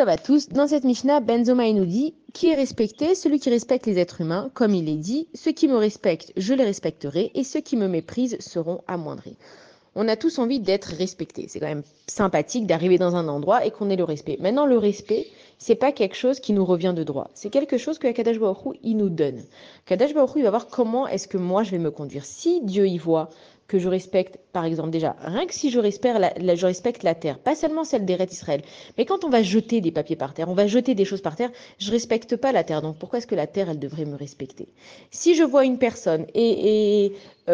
Tov à tous. Dans cette Mishnah, Ben Zoma nous dit qui est respecté? Celui qui respecte les êtres humains, comme il est dit. Ceux qui me respectent, je les respecterai, et ceux qui me méprisent seront amoindris. On a tous envie d'être respectés. C'est quand même sympathique d'arriver dans un endroit et qu'on ait le respect. Maintenant, le respect, c'est pas quelque chose qui nous revient de droit. C'est quelque chose que Akadosh Baruch Hu, il nous donne. Akadosh Baruch Hu, il va voir comment est-ce que moi je vais me conduire. Si Dieu y voit que je respecte, par exemple, déjà, rien que si je respecte la terre, pas seulement celle des Rêtes Israël, mais quand on va jeter des papiers par terre, on va jeter des choses par terre, je respecte pas la terre. Donc pourquoi est-ce que la terre, elle devrait me respecter? Si je vois une personne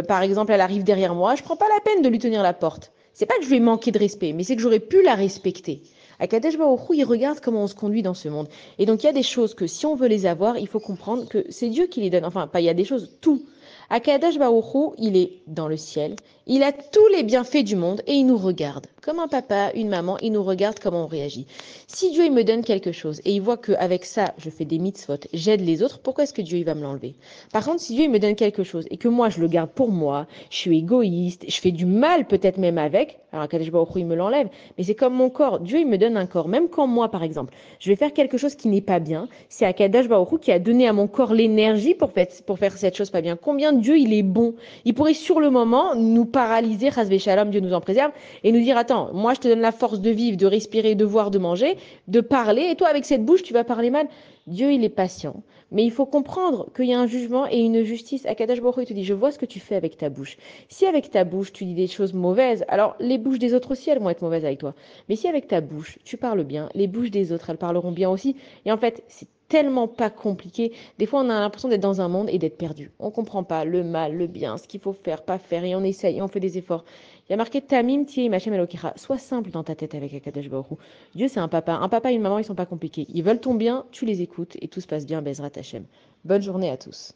par exemple, elle arrive derrière moi, je prends pas la peine de lui tenir la porte. C'est pas que je lui ai manqué de respect, mais c'est que j'aurais pu la respecter. Akadosh Baruch Hu, il regarde comment on se conduit dans ce monde. Et donc, il y a des choses que si on veut les avoir, il faut comprendre que c'est Dieu qui les donne. Enfin, pas il y a des choses, tout. Akadosh Baruch Hu, il est dans le ciel. Il a tous les bienfaits du monde et il nous regarde. Comme un papa, une maman, il nous regarde comment on réagit. Si Dieu, il me donne quelque chose et il voit qu'avec ça, je fais des mitzvot, j'aide les autres, pourquoi est-ce que Dieu, il va me l'enlever? Par contre, si Dieu, il me donne quelque chose et que moi, je le garde pour moi, je suis égoïste, je fais du mal peut-être même avec, alors Akadosh Baruch Hu, il me l'enlève, mais c'est comme mon corps. Dieu, il me donne un corps. Même quand moi, par exemple, je vais faire quelque chose qui n'est pas bien, c'est Akadosh Baruch Hu qui a donné à mon corps l'énergie pour faire cette chose pas bien. Combien Dieu, il est bon. Il pourrait sur le moment nous paralyser, Chas Shalom, Dieu nous en préserve, et nous dire, attends, moi, je te donne la force de vivre, de respirer, de voir, de manger, de parler, et toi, avec cette bouche, tu vas parler mal. Dieu, il est patient. Mais il faut comprendre qu'il y a un jugement et une justice. Akadosh Baruch Hu, il te dit, je vois ce que tu fais avec ta bouche. Si avec ta bouche, tu dis des choses mauvaises, alors les bouches des autres aussi, elles vont être mauvaises avec toi. Mais si avec ta bouche, tu parles bien, les bouches des autres, elles parleront bien aussi. Et en fait, c'est tellement pas compliqué. Des fois, on a l'impression d'être dans un monde et d'être perdu. On comprend pas le mal, le bien, ce qu'il faut faire, pas faire, et on essaye, et on fait des efforts. Il y a marqué Tamim Tiei Machem Elokecha. Sois simple dans ta tête avec Akadosh Baruch Hu. Dieu, c'est un papa. Un papa et une maman, ils sont pas compliqués. Ils veulent ton bien, tu les écoutes, et tout se passe bien, Bezrat Hashem. Bonne journée à tous.